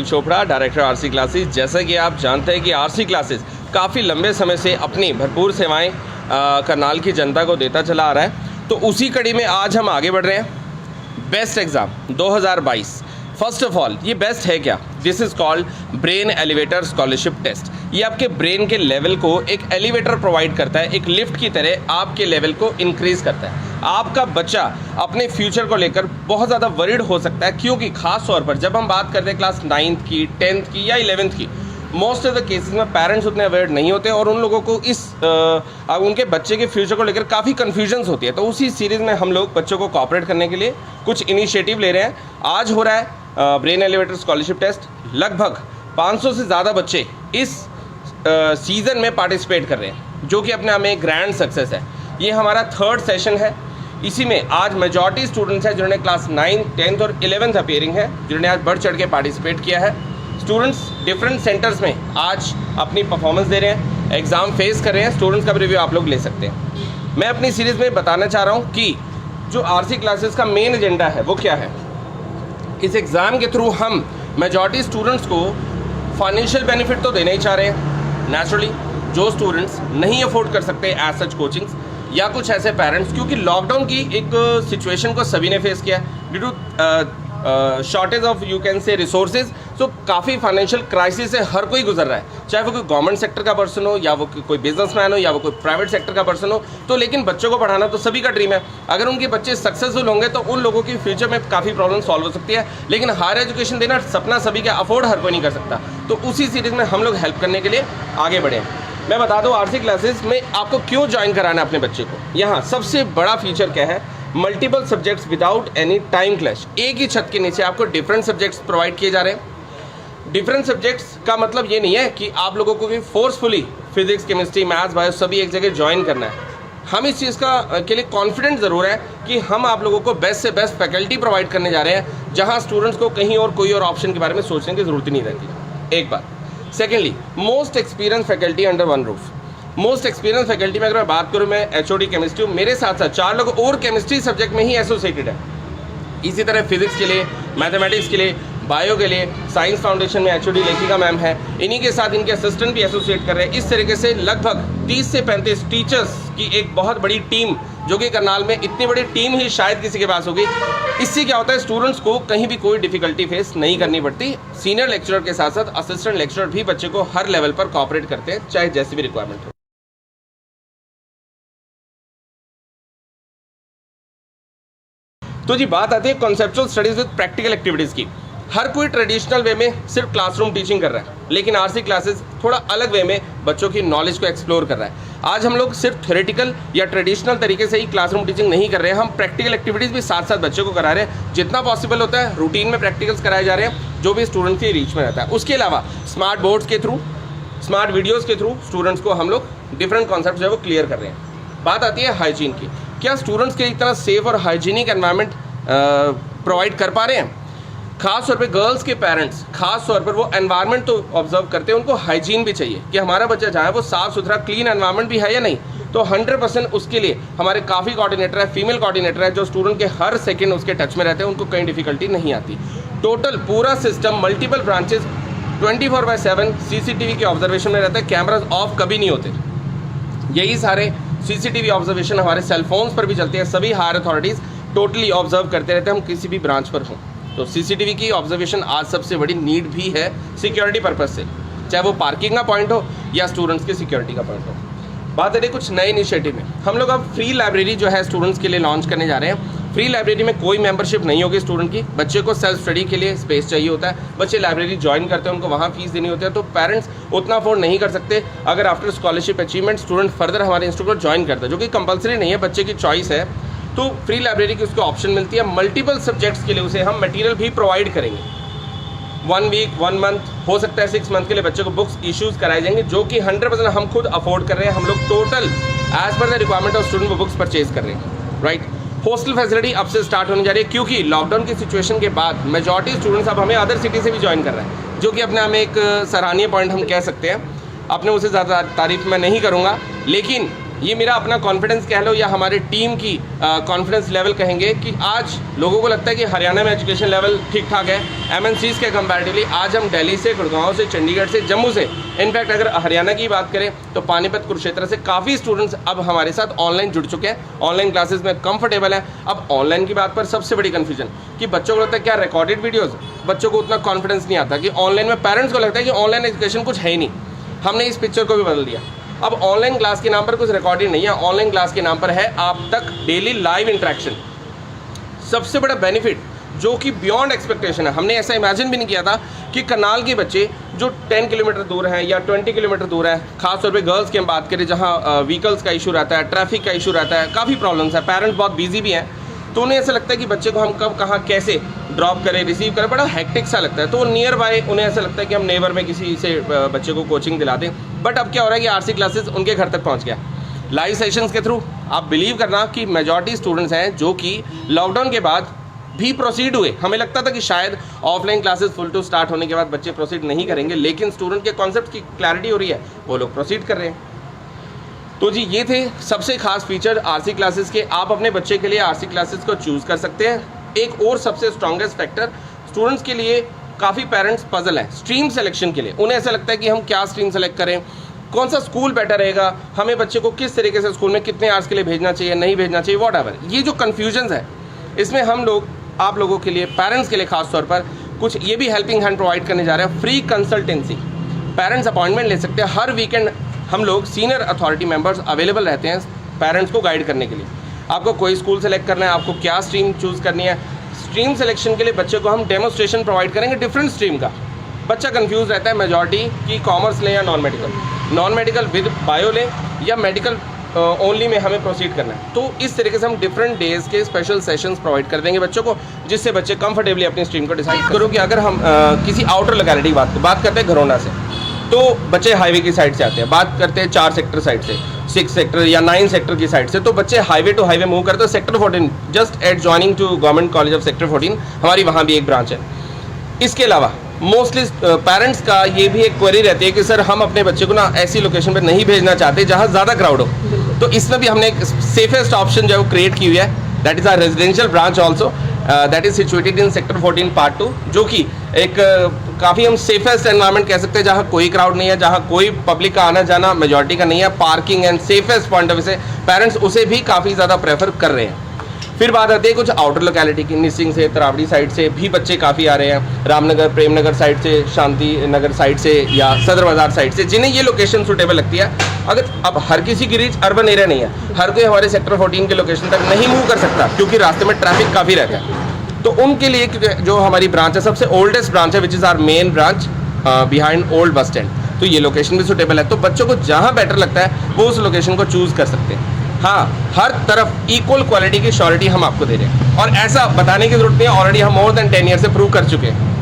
Chopra, director RC classes. जैसा कि आप जानते हैं कि आरसी क्लासेस काफ़ी लंबे समय से अपनी भरपूर सेवाएं करनाल की जनता को देता चला आ रहा है। तो उसी कड़ी में आज हम आगे बढ़ रहे हैं। Best exam 2022। First of all, ये बेस्ट है क्या? This is called brain elevator scholarship test. ये आपके ब्रेन के लेवल को एक एलिवेटर प्रोवाइड करता है, एक लिफ्ट की तरह आपके लेवल को इंक्रीज़ करता है। आपका बच्चा अपने फ्यूचर को लेकर बहुत ज़्यादा वरीड हो सकता है, क्योंकि ख़ास तौर पर जब हम बात करते हैं क्लास 9th की, 10th की या 11th की, मोस्ट ऑफ द केसेस में पेरेंट्स उतने अवेयर नहीं होते और उन लोगों को उनके बच्चे के फ्यूचर को लेकर काफ़ी कन्फ्यूजन्स होती है। तो उसी सीरीज़ में हम लोग बच्चों को कोऑपरेट करने के लिए कुछ इनिशिएटिव ले रहे हैं। आज हो रहा है ब्रेन एलिवेटर स्कॉलरशिप टेस्ट। लगभग 500 से ज़्यादा बच्चे इस सीज़न में पार्टिसिपेट कर रहे हैं, जो कि अपने आप में एक ग्रैंड सक्सेस है। ये हमारा 3rd सेशन है। इसी में आज मेजॉरिटी स्टूडेंट्स हैं जिन्होंने क्लास 9, 10th और 11th अपीयरिंग है, जिन्होंने आज बढ़ चढ़ के पार्टिसिपेट किया है। स्टूडेंट्स डिफरेंट सेंटर्स में आज अपनी परफॉर्मेंस दे रहे हैं, एग्ज़ाम फेस कर रहे हैं। स्टूडेंट्स का भी रिव्यू आप लोग ले सकते हैं। मैं अपनी सीरीज़ में बताना चाह रहा हूँ कि जो आरसी क्लासेस का मेन एजेंडा है वो क्या है। इस एग्ज़ाम के थ्रू हम मेजॉरिटी स्टूडेंट्स को फाइनेंशियल बेनिफिट तो देना ही चाह रहे हैं। नेचुरली जो स्टूडेंट्स नहीं अफोर्ड कर सकते एज सच कोचिंग्स, या कुछ ऐसे पेरेंट्स, क्योंकि लॉकडाउन की एक सिचुएशन को सभी ने फेस किया due to shortage of you can say resources. तो काफ़ी फाइनेंशियल क्राइसिस से हर कोई गुजर रहा है, चाहे वो कोई गवर्नमेंट सेक्टर का पर्सन हो, या वो कोई बिजनेसमैन हो, या वो कोई प्राइवेट सेक्टर का पर्सन हो। तो लेकिन बच्चों को पढ़ाना तो सभी का ड्रीम है। अगर उनके बच्चे सक्सेसफुल होंगे तो उन लोगों की फ्यूचर में काफ़ी प्रॉब्लम सॉल्व हो सकती है। लेकिन हायर एजुकेशन देना सपना सभी का, अफोर्ड हर कोई नहीं कर सकता। तो उसी सीरीज़ में हम लोग हेल्प करने के लिए आगे बढ़े हैं। मैं बता दूं आरसी क्लासेस में आपको क्यों ज्वाइन कराना है अपने बच्चे को। यहाँ सबसे बड़ा फीचर क्या है? Multiple subjects without any time clash. एक ही छत के नीचे आपको डिफरेंट सब्जेक्ट्स प्रोवाइड किए जा रहे हैं। डिफरेंट सब्जेक्ट्स का मतलब ये नहीं है कि आप लोगों को भी forcefully physics, chemistry, maths, bio सभी एक जगह ज्वाइन करना है। हम इस चीज़ के लिए कॉन्फिडेंट ज़रूर है कि हम आप लोगों को बेस्ट से बेस्ट फैकल्टी प्रोवाइड करने जा रहे हैं, जहाँ स्टूडेंट्स को कहीं और कोई और ऑप्शन के बारे में सोचने की ज़रूरत ही नहीं रहती। एक बात। Secondly, most experience faculty under one roof. Most experience faculty में अगर मैं बात करूँ, मैं HOD केमिस्ट्री हूँ, मेरे साथ साथ 4 लोग और केमिस्ट्री सब्जेक्ट में ही एसोसिएटेड है। इसी तरह फिजिक्स के लिए, मैथमेटिक्स के लिए, बायो के लिए साइंस फाउंडेशन में HOD लेखिका मैम है, इन्हीं के साथ इनके असिस्टेंट भी एसोसिएट कर रहे हैं। इस तरीके से लगभग 30 से 35 टीचर्स की एक बहुत बड़ी टीम, जो कि करनाल में इतनी बड़ी टीम ही शायद किसी के पास होगी। इससे क्या होता है, स्टूडेंट्स को कहीं भी कोई डिफिकल्टी फेस नहीं करनी पड़ती। सीनियर लेक्चरर के साथ साथ असिस्टेंट लेक्चरर भी बच्चे को हर लेवल पर कोऑपरेट करते हैं, चाहे जैसी भी रिक्वायरमेंट हो। तो जी बात आती है conceptual studies with practical activities की। हर कोई ट्रेडिशनल वे में सिर्फ क्लासरूम टीचिंग कर रहा है, लेकिन आरसी क्लासेस थोड़ा अलग वे में बच्चों की नॉलेज को एक्सप्लोर कर रहा है। आज हम लोग सिर्फ थ्योरेटिकल या ट्रेडिशनल तरीके से ही क्लासरूम टीचिंग नहीं कर रहे हैं, हम प्रैक्टिकल एक्टिविटीज़ भी साथ साथ बच्चों को करा रहे हैं। जितना पॉसिबल होता है रूटीन में प्रैक्टिकल्स कराए जा रहे हैं, जो भी स्टूडेंट्स के रीच में रहता है। उसके अलावा स्मार्ट बोर्ड्स के थ्रू, स्मार्ट वीडियोज़ के थ्रू स्टूडेंट्स को हम लोग डिफरेंट कॉन्सेप्ट जो है वो क्लियर कर रहे हैं। बात आती है हाइजीन की। क्या स्टूडेंट्स के इतना सेफ और हाइजीनिक एनवायरनमेंट प्रोवाइड कर पा रहे हैं? खास तौर पे गर्ल्स के पेरेंट्स, खास तौर पर वो एनवायरनमेंट तो ऑब्जर्व करते हैं, उनको हाइजीन भी चाहिए कि हमारा बच्चा जहाँ है वो साफ़ सुथरा क्लीन एनवायरनमेंट भी है या नहीं। तो 100% उसके लिए हमारे काफ़ी कोऑर्डिनेटर है, फीमेल कोऑर्डिनेटर है, जो स्टूडेंट के हर सेकंड उसके टच में रहते हैं, उनको कहीं डिफिकल्टी नहीं आती। टोटल पूरा सिस्टम, मल्टीपल ब्रांचेस 24/7 CCTV के ऑब्जर्वेशन में रहता है। कैमराज ऑफ कभी नहीं होते। यही सारे CCTV ऑब्जर्वेशन हमारे सेलफोन्स पर भी चलते हैं। सभी हायर अथॉरिटीज़ टोटली ऑब्जर्व करते रहते हैं, हम किसी भी ब्रांच पर हों। तो CCTV की ऑब्जर्वेशन आज सबसे बड़ी नीड भी है सिक्योरिटी पर्पज़ से, चाहे वो पार्किंग का पॉइंट हो या स्टूडेंट्स के सिक्योरिटी का पॉइंट हो। बात है कुछ नए इनिशिएटिव में हम लोग अब फ्री लाइब्रेरी जो है स्टूडेंट्स के लिए लॉन्च करने जा रहे हैं। फ्री लाइब्रेरी में कोई मेंबरशिप नहीं होगी स्टूडेंट की। बच्चे को सेल्फ स्टडी के लिए स्पेस चाहिए होता है, बच्चे लाइब्रेरी ज्वाइन करते हैं, उनको वहाँ फीस देनी होती है। तो पेरेंट्स उतना अफोर्ड नहीं कर सकते। अगर after scholarship achievement student further हमारे इंस्टीट्यूट को ज्वाइन करता है, जो कि कंपलसरी नहीं है, बच्चे की चॉइस है, तो फ्री लाइब्रेरी की उसको ऑप्शन मिलती है। मल्टीपल सब्जेक्ट्स के लिए उसे हम मटेरियल भी प्रोवाइड करेंगे। 1 वीक, 1 मंथ, हो सकता है 6 मंथ के लिए बच्चे को बुक्स इश्यूज़ कराए जाएंगे, जो कि 100% हम खुद अफोर्ड कर रहे हैं। हम लोग total as per the requirement of student वो बुक्स परचेज कर रहे हैं, राइट। हॉस्टल फैसिलिटी अब से स्टार्ट होने जा रही है, क्योंकि लॉकडाउन की सिचुएशन के बाद मेजॉरिटी स्टूडेंट्स अब हमें अदर सिटी से भी ज्वाइन कर रहे हैं, जो कि अपने आप में एक सराहनीय पॉइंट हम कह सकते हैं। अपने उसे ज़्यादा तारीफ मैं नहीं करूँगा, लेकिन ये मेरा अपना कॉन्फिडेंस कह लो या हमारे टीम की कॉन्फिडेंस लेवल कहेंगे कि आज लोगों को लगता है कि हरियाणा में एजुकेशन लेवल ठीक ठाक है एमएनसीज़ के कंपैरेटिवली। आज हम दिल्ली से, गुड़गांव से, चंडीगढ़ से, जम्मू से, इनफैक्ट अगर हरियाणा की बात करें तो पानीपत, कुरुक्षेत्र से काफ़ी स्टूडेंट्स अब हमारे साथ ऑनलाइन जुड़ चुके हैं, ऑनलाइन क्लासेस में कंफर्टेबल है। अब ऑनलाइन की बात पर सबसे बड़ी कन्फ्यूजन कि बच्चों को लगता है क्या रिकॉर्डेड वीडियोज़, बच्चों को उतना कॉन्फिडेंस नहीं आता कि ऑनलाइन में, पेरेंट्स को लगता है कि ऑनलाइन एजुकेशन कुछ है ही नहीं। हमने इस पिक्चर को भी बदल दिया। अब ऑनलाइन क्लास के नाम पर कुछ रिकॉर्डिंग नहीं है, ऑनलाइन क्लास के नाम पर है आप तक डेली लाइव इंटरेक्शन। सबसे बड़ा बेनिफिट जो कि बियॉन्ड एक्सपेक्टेशन है, हमने ऐसा इमेजिन भी नहीं किया था कि करनाल के बच्चे जो 10 किलोमीटर दूर हैं या 20 किलोमीटर दूर है, खासतौर पे गर्ल्स की हम बात करें जहाँ व्हीकल्स का इशू रहता है, ट्रैफिक का इशू रहता है, काफ़ी प्रॉब्लम्स है, पेरेंट्स बहुत बिजी भी हैं, तो उन्हें ऐसा लगता है कि बच्चे को हम कब कहाँ कैसे ड्रॉप करें, रिसीव करें, बड़ा हेक्टिक सा लगता है। तो नियर बाय उन्हें ऐसा लगता है कि हम नेबर में किसी से बच्चे को कोचिंग दिला दें। बट अब क्या हो रहा है कि आरसी क्लासेस उनके घर तक पहुंच गया लाइव सेशंस के थ्रू। आप बिलीव करना कि मेजॉरिटी स्टूडेंट्स हैं जो कि लॉकडाउन के बाद भी प्रोसीड हुए। हमें लगता था कि शायद offline classes full to start होने के बाद बच्चे प्रोसीड नहीं करेंगे, लेकिन स्टूडेंट के कॉन्सेप्ट की क्लैरिटी हो रही है, वो लोग प्रोसीड कर रहे हैं। तो जी ये थे सबसे खास फीचर आरसी क्लासेस के। आप अपने बच्चे के लिए आरसी क्लासेस को चूज़ कर सकते हैं। एक और सबसे स्ट्रॉन्गेस्ट फैक्टर, स्टूडेंट्स के लिए काफ़ी पेरेंट्स पजल है स्ट्रीम सिलेक्शन के लिए। उन्हें ऐसा लगता है कि हम क्या स्ट्रीम सेलेक्ट करें, कौन सा स्कूल बेटर रहेगा, हमें बच्चे को किस तरीके से स्कूल में कितने आवर्स के लिए भेजना चाहिए, नहीं भेजना चाहिए, वॉट एवर। ये जो कन्फ्यूजन है, इसमें हम लोग आप लोगों के लिए, पेरेंट्स के लिए खास तौर पर कुछ ये भी हेल्पिंग हैंड प्रोवाइड करने जा रहे हैं। फ्री कंसल्टेंसी, पेरेंट्स अपॉइंटमेंट ले सकते हैं। हर वीकेंड हम लोग सीनियर अथॉरिटी मेंबर्स अवेलेबल रहते हैं पेरेंट्स को गाइड करने के लिए। आपको कोई स्कूल सेलेक्ट करना है, आपको क्या स्ट्रीम चूज़ करनी है, स्ट्रीम सिलेक्शन के लिए बच्चे को हम डेमोस्ट्रेशन प्रोवाइड करेंगे डिफरेंट स्ट्रीम का। बच्चा कंफ्यूज रहता है मेजॉरिटी कि कॉमर्स लें या नॉन मेडिकल विद बायो लें या मेडिकल ओनली में हमें प्रोसीड करना है। तो इस तरीके से हम डिफरेंट डेज़ के स्पेशल सेशंस प्रोवाइड कर देंगे बच्चों को, जिससे बच्चे कंफर्टेबली अपनी स्ट्रीम को डिसाइड करो। कि अगर हम किसी आउटर लोकेलिटी की बात करते हैं घरोंडा से, तो बच्चे हाईवे की साइड से आते हैं। बात करते हैं 4 सेक्टर साइड से, 6 सेक्टर या 9 सेक्टर की साइड से, तो बच्चे हाईवे टू हाईवे मूव करते हैं। Sector 14 just at joining to government college of sector 14, हमारी वहाँ भी एक ब्रांच है। इसके अलावा मोस्टली पेरेंट्स का ये भी एक क्वेरी रहती है कि सर हम अपने बच्चे को ना ऐसी लोकेशन पर नहीं भेजना चाहते जहाँ ज़्यादा क्राउड हो। तो इसमें भी हमने एक सेफेस्ट ऑप्शन जो है वो क्रिएट की हुई है, that is our residential branch also, that is situated in sector 14 part 2, जो कि एक काफ़ी हम सेफेस्ट एनवायरनमेंट कह सकते हैं, जहाँ कोई क्राउड नहीं है, जहाँ कोई पब्लिक का आना जाना मेजॉरिटी का नहीं है। Parking and safest point of view से पेरेंट्स उसे भी काफ़ी ज़्यादा प्रेफर कर रहे हैं। फिर बात आती है कुछ आउटर लोकेलिटी की, निसिंग से, तरावड़ी साइड से भी बच्चे काफ़ी आ रहे हैं, रामनगर, प्रेमनगर साइड से, शांति नगर साइड से या सदर बाजार साइड से, जिन्हें ये लोकेशन सूटेबल लगती है। अगर अब हर किसी की रीच अर्बन एरिया नहीं है, हर कोई हमारे सेक्टर 14 के लोकेशन तक नहीं मूव कर सकता क्योंकि रास्ते में ट्रैफिक काफ़ी रहता है। तो उनके लिए जो हमारी ब्रांच है, सबसे ओल्डेस्ट ब्रांच है, which is our main branch behind old bus stand, तो ये लोकेशन भी सूटेबल है। तो बच्चों को जहाँ बेटर लगता है वो उस लोकेशन को चूज़ कर सकते हैं। हाँ, हर तरफ इक्वल क्वालिटी की श्योरिटी हम आपको दे रहे हैं, और ऐसा बताने की जरूरत नहीं है, ऑलरेडी हम मोर देन 10 ईयर से प्रूव कर चुके हैं।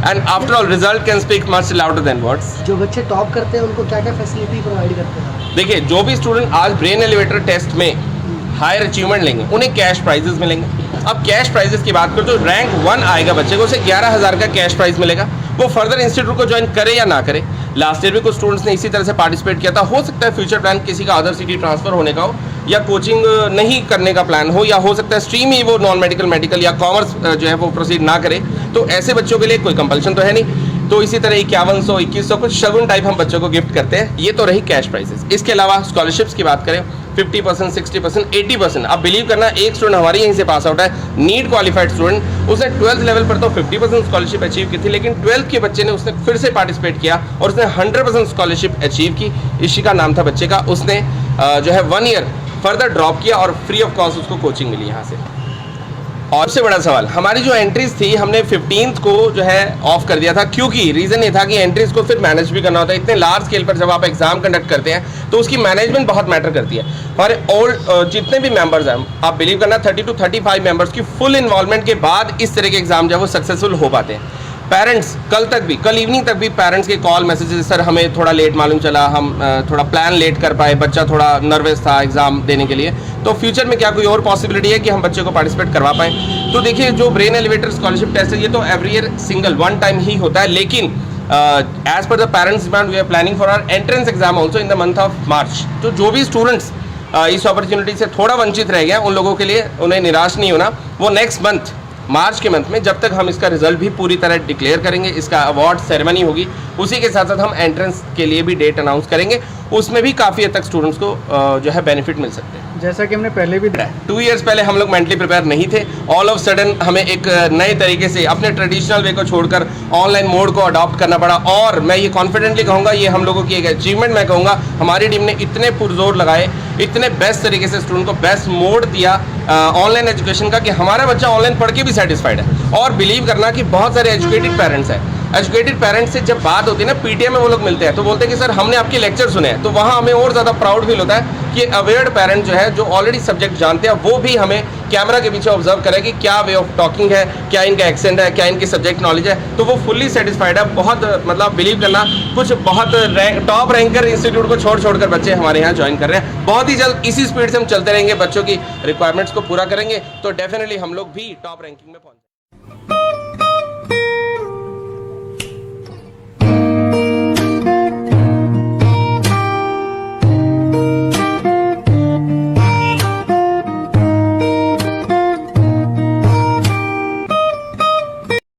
And after all result can speak much louder than words. जो बच्चे टॉप करते हैं उनको क्या क्या फैसिलिटी प्रोवाइड करते हैं? देखिए, जो भी स्टूडेंट आज ब्रेन एलिवेटर टेस्ट में हायर अचीवमेंट लेंगे उन्हें कैश प्राइजेस मिलेंगे। अब कैश प्राइजेस की बात करें तो रैंक 1 आएगा बच्चे को, उसे 11,000 का कैश प्राइज मिलेगा। वो फर्दर इंस्टीट्यूट को ज्वाइन करे या ना करे। लास्ट ईयर भी कुछ स्टूडेंट्स ने इसी तरह से पार्टिसिपेट किया था। हो सकता है फ्यूचर प्लान किसी का अदर सिटी ट्रांसफर होने का हो, या कोचिंग नहीं करने का प्लान हो, या हो सकता है स्ट्रीम ही वो नॉन मेडिकल, मेडिकल या कॉमर्स जो है वो प्रोसीड ना करे। तो ऐसे बच्चों के लिए कोई कंपल्शन तो है नहीं। तो इसी तरह 5100, 2100 कुछ शगुन टाइप हम बच्चों को गिफ्ट करते हैं। ये तो रही कैश प्राइजेस। इसके अलावा स्कॉलरशिप्स की बात करें 50%, 60%, 80%। अब बिलीव करना, एक स्टूडेंट हमारे यहीं से पास आउट है, नीट क्वालिफाइड स्टूडेंट, उसने 12th लेवल पर तो 50% स्कॉलरशिप अचीव की थी, लेकिन 12th के बच्चे ने उसने फिर से पार्टिसिपेट किया और उसने 100% स्कॉलरशिप अचीव की। इशिका नाम था बच्चे का। उसने जो है 1 ईयर फर्दर ड्रॉप किया और फ्री ऑफ कॉस्ट उसको कोचिंग मिली यहाँ से। और सबसे बड़ा सवाल, हमारी जो एंट्रीज थी हमने 15th को जो है ऑफ कर दिया था, क्योंकि रीज़न ये था कि एंट्रीज को फिर मैनेज भी करना होता है। इतने लार्ज स्केल पर जब आप एग्जाम कंडक्ट करते हैं तो उसकी मैनेजमेंट बहुत मैटर करती है। हमारे ओल्ड जितने भी मेंबर्स हैं, आप बिलीव करना 30 to 35 मेंबर्स की फुल इन्वॉल्वमेंट के बाद इस तरह के एग्जाम जो है वो सक्सेसफुल हो पाते हैं। पेरेंट्स कल इवनिंग तक भी पेरेंट्स के कॉल मैसेजेस, सर हमें थोड़ा लेट मालूम चला, हम थोड़ा प्लान लेट कर पाए, बच्चा थोड़ा नर्वस था एग्जाम देने के लिए, तो फ्यूचर में क्या कोई और पॉसिबिलिटी है कि हम बच्चे को पार्टिसिपेट करवा पाएँ? तो देखिए, जो ब्रेन एलिवेटर स्कॉलरशिप टेस्ट है ये तो एवरी ईयर सिंगल 1 टाइम ही होता है, लेकिन as per the parents demand we are planning for our entrance exam also in the month of March. तो जो भी स्टूडेंट्स इस अपॉर्चुनिटी से थोड़ा वंचित रह गया, उन लोगों के लिए उन्हें निराश नहीं होना। वो नेक्स्ट मंथ मार्च के मंथ में, जब तक हम इसका रिजल्ट भी पूरी तरह डिक्लेयर करेंगे, इसका अवार्ड सेरेमनी होगी, उसी के साथ साथ हम एंट्रेंस के लिए भी डेट अनाउंस करेंगे। उसमें भी काफ़ी हद तक स्टूडेंट्स को जो है बेनिफिट मिल सकते हैं। जैसा कि हमने पहले भी 2 इयर्स पहले हम लोग मेंटली प्रिपेयर नहीं थे। ऑल ऑफ सडन हमें एक नए तरीके से अपने ट्रेडिशनल वे को छोड़कर ऑनलाइन मोड को अडॉप्ट करना पड़ा, और मैं ये कॉन्फिडेंटली कहूँगा, ये हम लोगों की एक अचीवमेंट मैं कहूँगा। हमारी टीम ने इतने पुरजोर लगाए, इतने बेस्ट तरीके से स्टूडेंट को बेस्ट मोड दिया ऑनलाइन एजुकेशन का, कि हमारा बच्चा ऑनलाइन पढ़ के भी सेटिस्फाइड है। और बिलीव करना कि बहुत सारे एजुकेटेड पेरेंट्स हैं, एजुकेटेड पेरेंट्स से जब बात होती है ना, पीटीए में वो लोग मिलते हैं तो बोलते हैं कि सर हमने आपके लेक्चर सुने हैं, तो वहाँ हमें और ज़्यादा प्राउड फील होता है कि अवेयर्ड पेरेंट जो है, जो ऑलरेडी सब्जेक्ट जानते हैं, वो भी हमें कैमरा के पीछे ऑब्जर्व करें कि क्या वे ऑफ टॉकिंग है, क्या इनका एक्सेंट है, क्या इनकी सब्जेक्ट नॉलेज है, तो वो फुल्ली सेटिस्फाइड है। बहुत मतलब बिलीव करना, कुछ बहुत टॉप रैंकर इंस्टीट्यूट को छोड़कर बच्चे हमारे यहाँ ज्वाइन कर रहे हैं। बहुत ही जल्द इसी स्पीड से हम चलते रहेंगे, बच्चों की रिक्वायरमेंट्स को पूरा करेंगे, तो डेफिनेटली हम लोग भी टॉप रैंकिंग में पहुँचेंगे।